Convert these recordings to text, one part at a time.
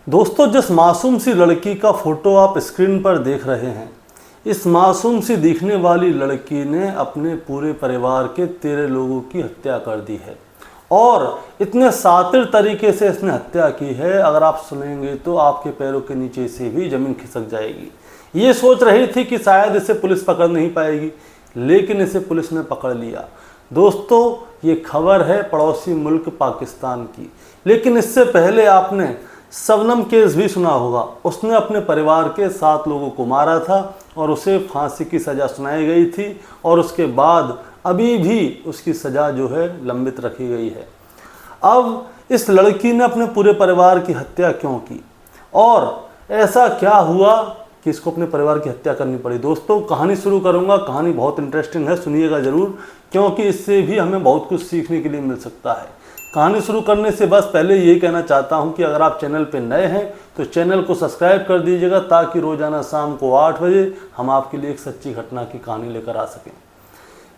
दोस्तों, जिस मासूम सी लड़की का फोटो आप स्क्रीन पर देख रहे हैं, इस मासूम सी दिखने वाली लड़की ने अपने पूरे परिवार के 13 लोगों की हत्या कर दी है और इतने शातिर तरीके से इसने हत्या की है, अगर आप सुनेंगे तो आपके पैरों के नीचे से भी ज़मीन खिसक जाएगी। ये सोच रही थी कि शायद इसे पुलिस पकड़ नहीं पाएगी, लेकिन इसे पुलिस ने पकड़ लिया। दोस्तों, ये खबर है पड़ोसी मुल्क पाकिस्तान की, लेकिन इससे पहले आपने शबनम केस भी सुना होगा। उसने अपने परिवार के 7 लोगों को मारा था और उसे फांसी की सज़ा सुनाई गई थी और उसके बाद अभी भी उसकी सज़ा जो है लंबित रखी गई है। अब इस लड़की ने अपने पूरे परिवार की हत्या क्यों की और ऐसा क्या हुआ कि इसको अपने परिवार की हत्या करनी पड़ी? दोस्तों, कहानी शुरू करूंगा। कहानी बहुत इंटरेस्टिंग है, सुनिएगा ज़रूर, क्योंकि इससे भी हमें बहुत कुछ सीखने के लिए मिल सकता है। कहानी शुरू करने से बस पहले यही कहना चाहता हूं कि अगर आप चैनल पर नए हैं तो चैनल को सब्सक्राइब कर दीजिएगा, ताकि रोज़ाना शाम को 8 बजे हम आपके लिए एक सच्ची घटना की कहानी लेकर आ सकें।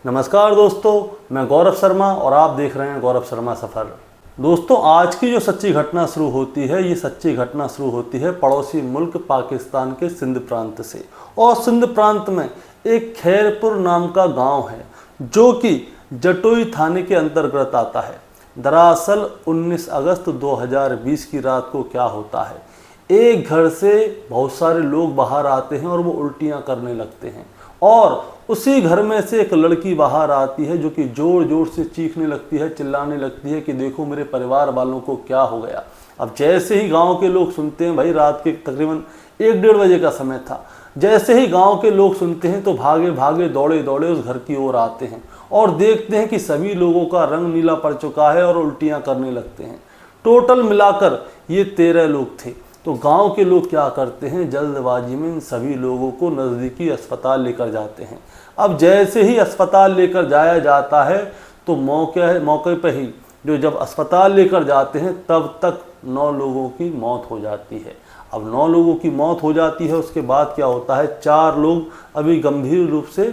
नमस्कार दोस्तों, मैं गौरव शर्मा और आप देख रहे हैं गौरव शर्मा सफ़र। दोस्तों, आज की जो सच्ची घटना शुरू होती है, ये सच्ची घटना शुरू होती है पड़ोसी मुल्क पाकिस्तान के सिंध प्रांत से। और सिंध प्रांत में एक खैरपुर नाम का गांव है जो कि जटोई थाने के अंतर्गत आता है। दरअसल 19 अगस्त 2020 की रात को क्या होता है, एक घर से बहुत सारे लोग बाहर आते हैं और वो उल्टियाँ करने लगते हैं और उसी घर में से एक लड़की बाहर आती है जो कि ज़ोर ज़ोर से चीखने लगती है, चिल्लाने लगती है कि देखो मेरे परिवार वालों को क्या हो गया। अब जैसे ही गांव के लोग सुनते हैं, भाई रात के तकरीबन 1-1:30 बजे का समय था, जैसे ही गांव के लोग सुनते हैं तो भागे भागे दौड़े दौड़े उस घर की ओर आते हैं और देखते हैं कि सभी लोगों का रंग नीला पड़ चुका है और उल्टियाँ करने लगते हैं। टोटल मिलाकर ये 13 लोग थे। तो गांव के लोग क्या करते हैं, जल्दबाजी में इन सभी लोगों को नज़दीकी अस्पताल लेकर जाते हैं। अब जैसे ही अस्पताल लेकर जाया जाता है तो मौके पर ही जब अस्पताल लेकर जाते हैं तब तक 9 लोगों की मौत हो जाती है। अब 9 लोगों की मौत हो जाती है, उसके बाद क्या होता है, 4 लोग अभी गंभीर रूप से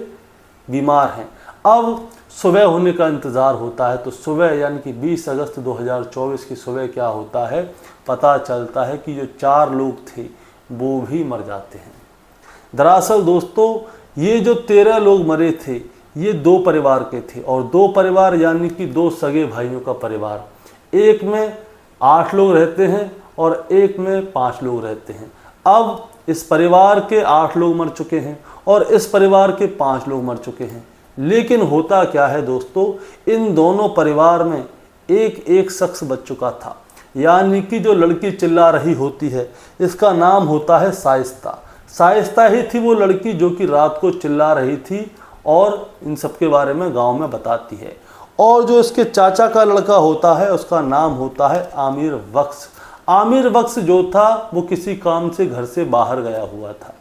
बीमार हैं। अब सुबह होने का इंतज़ार होता है, तो सुबह यानी कि 20 अगस्त 2024 की सुबह क्या होता है, पता चलता है कि जो 4 लोग थे वो भी मर जाते हैं। दरअसल दोस्तों, ये जो 13 लोग मरे थे ये 2 परिवार के थे और 2 परिवार यानी कि 2 सगे भाइयों का परिवार। एक में 8 लोग रहते हैं और एक में 5 लोग रहते हैं। अब इस परिवार के 8 लोग मर चुके हैं और इस परिवार के 5 लोग मर चुके हैं। लेकिन होता क्या है दोस्तों, इन दोनों परिवार में एक एक शख्स बच चुका था, यानी कि जो लड़की चिल्ला रही होती है इसका नाम होता है शाइस्ता। शाइस्ता ही थी वो लड़की जो कि रात को चिल्ला रही थी और इन सब के बारे में गांव में बताती है। और जो इसके चाचा का लड़का होता है उसका नाम होता है आमिर बख्श। आमिर बख्श जो था वो किसी काम से घर से बाहर गया हुआ था।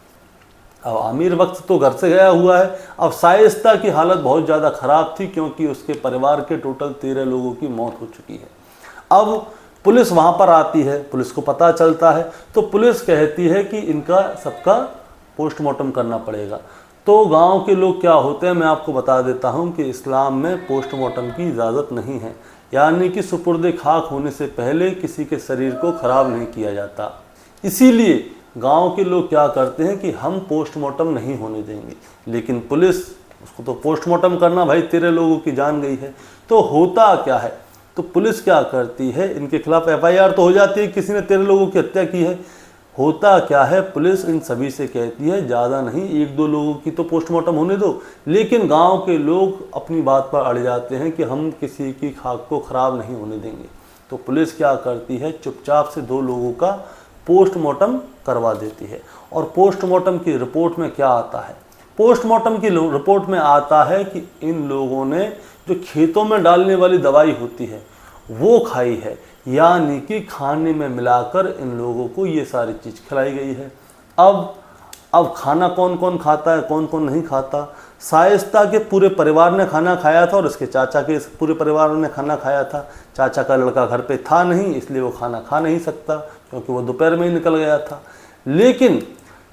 अब आमिर बख्श तो घर से गया हुआ है। अब शाइस्ता की हालत बहुत ज़्यादा ख़राब थी क्योंकि उसके परिवार के टोटल 13 लोगों की मौत हो चुकी है। अब पुलिस वहाँ पर आती है, पुलिस को पता चलता है तो पुलिस कहती है कि इनका सबका पोस्टमार्टम करना पड़ेगा। तो गांव के लोग क्या होते हैं, मैं आपको बता देता हूं कि इस्लाम में पोस्टमार्टम की इजाज़त नहीं है, यानी कि सुपुर्द खाक होने से पहले किसी के शरीर को ख़राब नहीं किया जाता। इसीलिए गांव के लोग क्या करते हैं कि हम पोस्टमार्टम नहीं होने देंगे, लेकिन पुलिस उसको तो पोस्टमार्टम करना, भाई 13 लोगों की जान गई है। तो होता क्या है, तो पुलिस क्या करती है, इनके खिलाफ FIR तो हो जाती है, किसी ने 13 लोगों की हत्या की है। होता क्या है, पुलिस इन सभी से कहती है ज़्यादा नहीं, 1-2 लोगों की तो पोस्टमार्टम होने दो। लेकिन गांव के लोग अपनी बात पर अड़ जाते हैं कि हम किसी की खाक को ख़राब नहीं होने देंगे। तो पुलिस क्या करती है, चुपचाप से 2 लोगों का पोस्टमार्टम करवा देती है। और पोस्टमार्टम की रिपोर्ट में क्या आता है, पोस्टमार्टम की रिपोर्ट में आता है कि इन लोगों ने जो खेतों में डालने वाली दवाई होती है वो खाई है, यानी कि खाने में मिलाकर इन लोगों को ये सारी चीज़ खिलाई गई है। अब खाना कौन कौन खाता है, कौन कौन नहीं खाता। शाइस्ता के पूरे परिवार ने खाना खाया था और इसके चाचा के पूरे परिवार ने खाना खाया था। चाचा का लड़का घर पे था नहीं, इसलिए वो खाना खा नहीं सकता क्योंकि वो दोपहर में ही निकल गया था। लेकिन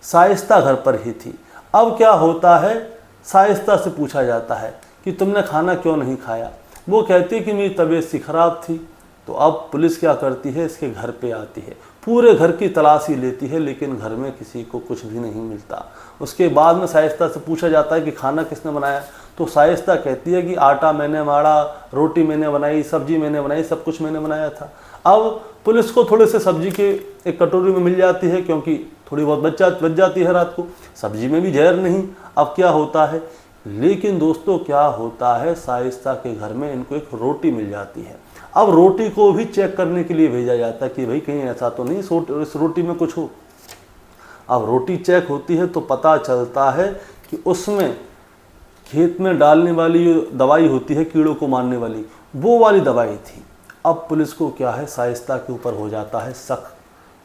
शाइस्ता घर पर ही थी। अब क्या होता है, शाइस्ता से पूछा जाता है कि तुमने खाना क्यों नहीं खाया। वो कहती है कि मेरी तबीयत सी खराब थी। तो अब पुलिस क्या करती है, इसके घर पे आती है। पूरे घर की तलाशी लेती है, लेकिन घर में किसी को कुछ भी नहीं मिलता। उसके बाद में शाइस्ता से पूछा जाता है कि खाना किसने बनाया, तो शाइस्ता कहती है कि आटा मैंने माड़ा, रोटी मैंने बनाई, सब्जी मैंने बनाई, सब कुछ मैंने बनाया था। अब पुलिस को थोड़े से सब्जी के एक कटोरी में मिल जाती है, क्योंकि थोड़ी बहुत बच जाती है रात को, सब्जी में भी जहर नहीं। अब क्या होता है, लेकिन दोस्तों क्या होता है, शाइस्ता के घर में इनको एक रोटी मिल जाती है। अब रोटी को भी चेक करने के लिए भेजा जाता है कि भाई कहीं ऐसा तो नहीं इस रोटी में कुछ हो। अब रोटी चेक होती है तो पता चलता है कि उसमें खेत में डालने वाली जो दवाई होती है कीड़ों को मारने वाली, वो वाली दवाई थी। अब पुलिस को क्या है, शाइस्ता के ऊपर हो जाता है शक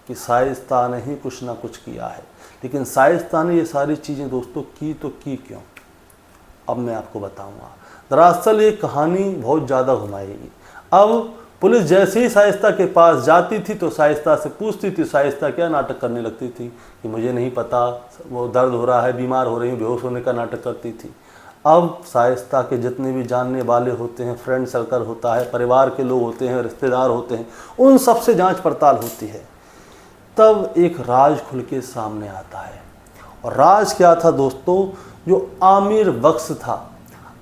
कि शाइस्ता ने ही कुछ ना कुछ किया है। लेकिन शाइस्ता ने ये सारी चीज़ें दोस्तों की तो की क्यों, अब मैं आपको बताऊंगा। दरअसल ये कहानी बहुत ज़्यादा घुमाएगी। अब पुलिस जैसे ही शाइस्ता के पास जाती थी तो शाइस्ता से पूछती थी, शाइस्ता क्या नाटक करने लगती थी कि मुझे नहीं पता, वो दर्द हो रहा है, बीमार हो रही हूँ, बेहोश होने का नाटक करती थी। अब शाइस्ता के जितने भी जानने वाले होते हैं, फ्रेंड सर्कल होता है, परिवार के लोग होते हैं, रिश्तेदार होते हैं, उन सब से जांच पड़ताल होती है। तब एक राज खुल के सामने आता है। और राज क्या था दोस्तों, जो आमिर बख्श था,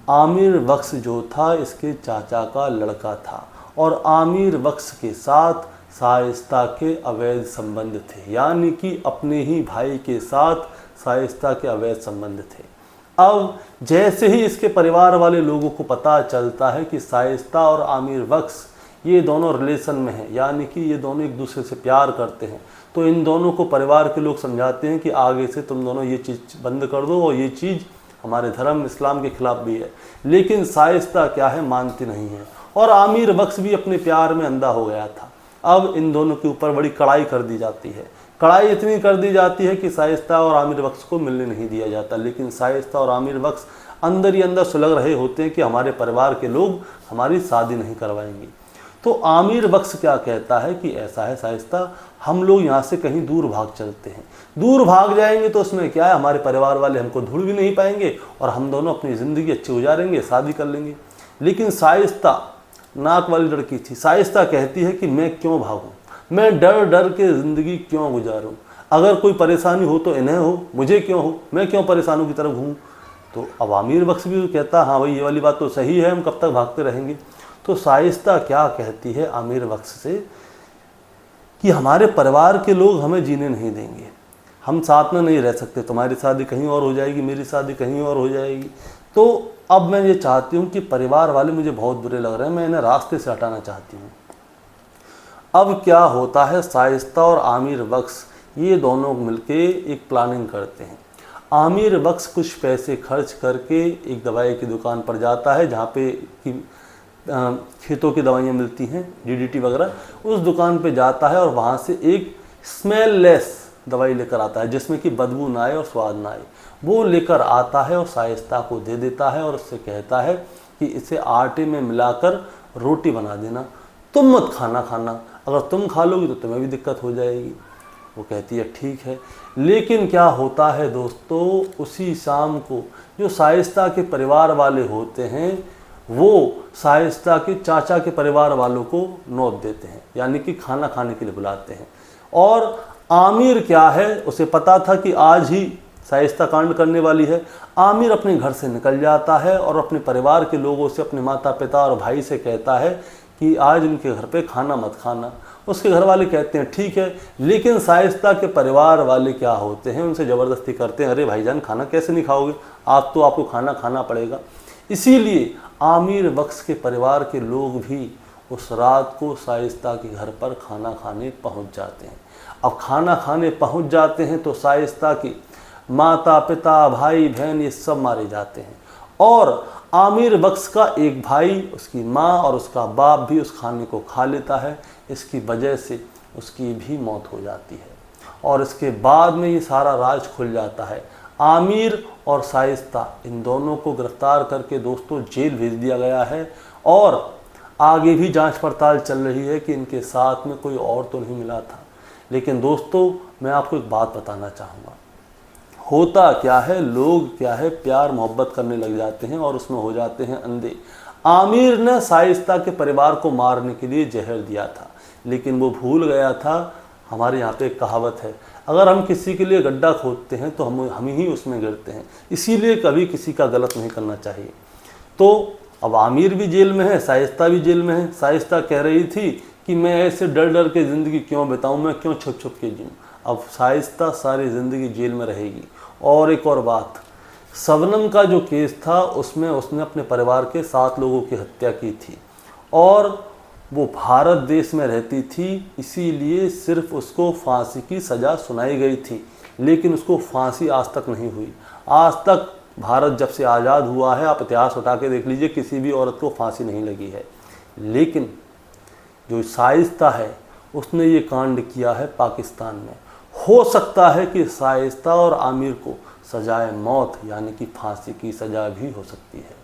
आमिर बख्श जो था इसके चाचा का लड़का था, और आमिर बख्श के साथ शाइस्ता के अवैध संबंध थे, यानी कि अपने ही भाई के साथ शाइस्ता के अवैध संबंध थे। अब जैसे ही इसके परिवार वाले लोगों को पता चलता है कि शाइस्ता और आमिर बख्श ये दोनों रिलेशन में हैं, यानी कि ये दोनों एक दूसरे से प्यार करते हैं, तो इन दोनों को परिवार के लोग समझाते हैं कि आगे से तुम दोनों ये चीज़ बंद कर दो, और ये चीज़ हमारे धर्म इस्लाम के खिलाफ भी है। लेकिन शाइस्ता क्या है, मानती नहीं है, और आमिर बख्श भी अपने प्यार में अंधा हो गया था। अब इन दोनों के ऊपर बड़ी कड़ाई कर दी जाती है। कड़ाई इतनी कर दी जाती है कि शाइस्ता और आमिर बख्श को मिलने नहीं दिया जाता। लेकिन शाइस्ता और आमिर बख्श अंदर ही अंदर सुलग रहे होते हैं कि हमारे परिवार के लोग हमारी शादी नहीं करवाएंगे। तो आमिर बख्श क्या कहता है कि ऐसा है शाइस्ता, हम लोग यहाँ से कहीं दूर भाग चलते हैं। दूर भाग जाएंगे तो उसमें क्या है, हमारे परिवार वाले हमको ढूंढ भी नहीं पाएंगे, और हम दोनों अपनी ज़िंदगी अच्छी गुजारेंगे, शादी कर लेंगे। लेकिन शाइस्ता नाक वाली लड़की थी। शाइस्ता कहती है कि मैं क्यों भागूं, मैं डर डर के ज़िंदगी क्यों गुजारूं, अगर कोई परेशानी हो तो इन्हें हो, मुझे क्यों हो, मैं क्यों परेशानों की तरफ घूमूं। तो अब आमिर बख्श भी कहता हाँ भाई ये वाली बात तो सही है, हम कब तक भागते रहेंगे। तो शाइस्ता क्या कहती है आमिर बख्श से कि हमारे परिवार के लोग हमें जीने नहीं देंगे, हम साथ में नहीं रह सकते, तुम्हारी शादी कहीं और हो जाएगी, मेरी शादी कहीं और हो जाएगी। तो अब मैं ये चाहती हूँ कि परिवार वाले मुझे बहुत बुरे लग रहे हैं, मैं इन्हें रास्ते से हटाना चाहती हूँ। अब क्या होता है, शाइस्ता और आमिर बख्श ये दोनों मिलके एक प्लानिंग करते हैं। आमिर बख्श कुछ पैसे खर्च करके एक दवाई की दुकान पर जाता है जहाँ पे खेतों की दवाइयाँ मिलती हैं, DDT वगैरह, उस दुकान पे जाता है और वहाँ से एक स्मेललेस दवाई लेकर आता है जिसमें कि बदबू ना आए और स्वाद ना आए। वो लेकर आता है और शाइस्ता को दे देता है और उससे कहता है कि इसे आटे में मिलाकर रोटी बना देना, तुम मत खाना, अगर तुम खा लोगी तो तुम्हें भी दिक्कत हो जाएगी। वो कहती है ठीक है। लेकिन क्या होता है दोस्तों, उसी शाम को जो शाइस्ता के परिवार वाले होते हैं वो शाइस्ता के चाचा के परिवार वालों को नौत देते हैं, यानी कि खाना खाने के लिए बुलाते हैं। और आमिर क्या है, उसे पता था कि आज ही शाइस्ता कांड करने वाली है। आमिर अपने घर से निकल जाता है और अपने परिवार के लोगों से, अपने माता पिता और भाई से कहता है कि आज उनके घर पे खाना मत खाना। उसके घर वाले कहते हैं ठीक है, लेकिन शाइस्ता के परिवार वाले क्या होते हैं, उनसे ज़बरदस्ती करते हैं, अरे भाईजान खाना कैसे नहीं खाओगे, आपको खाना खाना पड़ेगा। इसीलिए आमिर बख्श के परिवार के लोग भी उस रात को शाइस्ता के घर पर खाना खाने पहुंच जाते हैं। अब खाना खाने पहुंच जाते हैं तो शाइस्ता के माता पिता भाई बहन ये सब मारे जाते हैं, और आमिर बख्श का एक भाई, उसकी माँ और उसका बाप भी उस खाने को खा लेता है। इसकी वजह से उसकी भी मौत हो जाती है। और इसके बाद में ये सारा राज खुल जाता है। आमिर और शाइस्ता इन दोनों को गिरफ्तार करके दोस्तों जेल भेज दिया गया है, और आगे भी जांच पड़ताल चल रही है कि इनके साथ में कोई और तो नहीं मिला था। लेकिन दोस्तों मैं आपको एक बात बताना चाहूँगा, होता क्या है, लोग क्या है प्यार मोहब्बत करने लग जाते हैं और उसमें हो जाते हैं अंधे। आमिर ने शाइस्ता के परिवार को मारने के लिए जहर दिया था, लेकिन वो भूल गया था हमारे यहाँ पे एक कहावत है, अगर हम किसी के लिए गड्ढा खोदते हैं तो हम ही उसमें गिरते हैं, इसीलिए कभी किसी का गलत नहीं करना चाहिए। तो अब आमिर भी जेल में है, शाइस्ता भी जेल में है। शाइस्ता कह रही थी कि मैं ऐसे डर डर के ज़िंदगी क्यों बिताऊं, मैं क्यों छुप छुप के जीऊँ। अब शाइस्ता सारी ज़िंदगी जेल में रहेगी। और एक और बात, शबनम का जो केस था उसमें उसने अपने परिवार के 7 लोगों की हत्या की थी और वो भारत देश में रहती थी, इसीलिए सिर्फ उसको फांसी की सज़ा सुनाई गई थी, लेकिन उसको फांसी आज तक नहीं हुई। आज तक भारत जब से आज़ाद हुआ है, आप इतिहास उठा के देख लीजिए, किसी भी औरत को फांसी नहीं लगी है। लेकिन जो शाइस्ता है उसने ये कांड किया है पाकिस्तान में। हो सकता है कि शाइस्ता और आमिर को सजाए मौत यानी कि फांसी की सज़ा भी हो सकती है।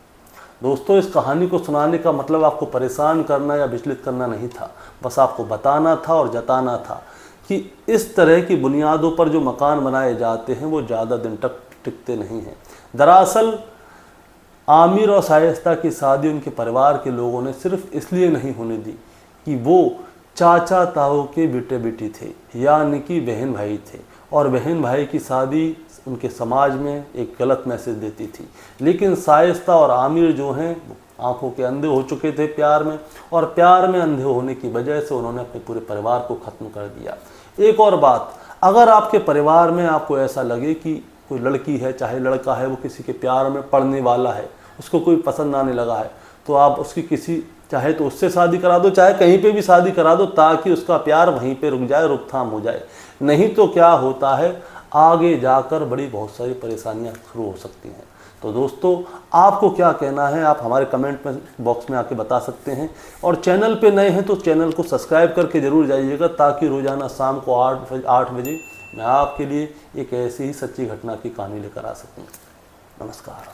दोस्तों, इस कहानी को सुनाने का मतलब आपको परेशान करना या विचलित करना नहीं था, बस आपको बताना था और जताना था कि इस तरह की बुनियादों पर जो मकान बनाए जाते हैं वो ज़्यादा दिन तक टिकते नहीं हैं। दरअसल आमिर और शाइस्ता की शादी उनके परिवार के लोगों ने सिर्फ इसलिए नहीं होने दी कि वो चाचा ताऊ के बेटे बेटी थे, यानी कि बहन भाई थे, और बहन भाई की शादी उनके समाज में एक गलत मैसेज देती थी। लेकिन शाइस्ता और आमिर जो हैं आंखों के अंधे हो चुके थे प्यार में, और प्यार में अंधे होने की वजह से उन्होंने अपने पूरे परिवार को ख़त्म कर दिया। एक और बात, अगर आपके परिवार में आपको ऐसा लगे कि कोई लड़की है चाहे लड़का है, वो किसी के प्यार में पड़ने वाला है, उसको कोई पसंद आने लगा है, तो आप उसकी किसी चाहे तो उससे शादी करा दो, चाहे कहीं पे भी शादी करा दो, ताकि उसका प्यार वहीं पे रुक जाए, रोकथाम हो जाए। नहीं तो क्या होता है, आगे जाकर बहुत सारी परेशानियां शुरू हो सकती हैं। तो दोस्तों, आपको क्या कहना है आप हमारे कमेंट में बॉक्स में आके बता सकते हैं, और चैनल पे नए हैं तो चैनल को सब्सक्राइब करके ज़रूर जाइएगा, ताकि रोज़ाना शाम को 8 बजे मैं आपके लिए एक ऐसी ही सच्ची घटना की कहानी लेकर आ सकूँ। नमस्कार।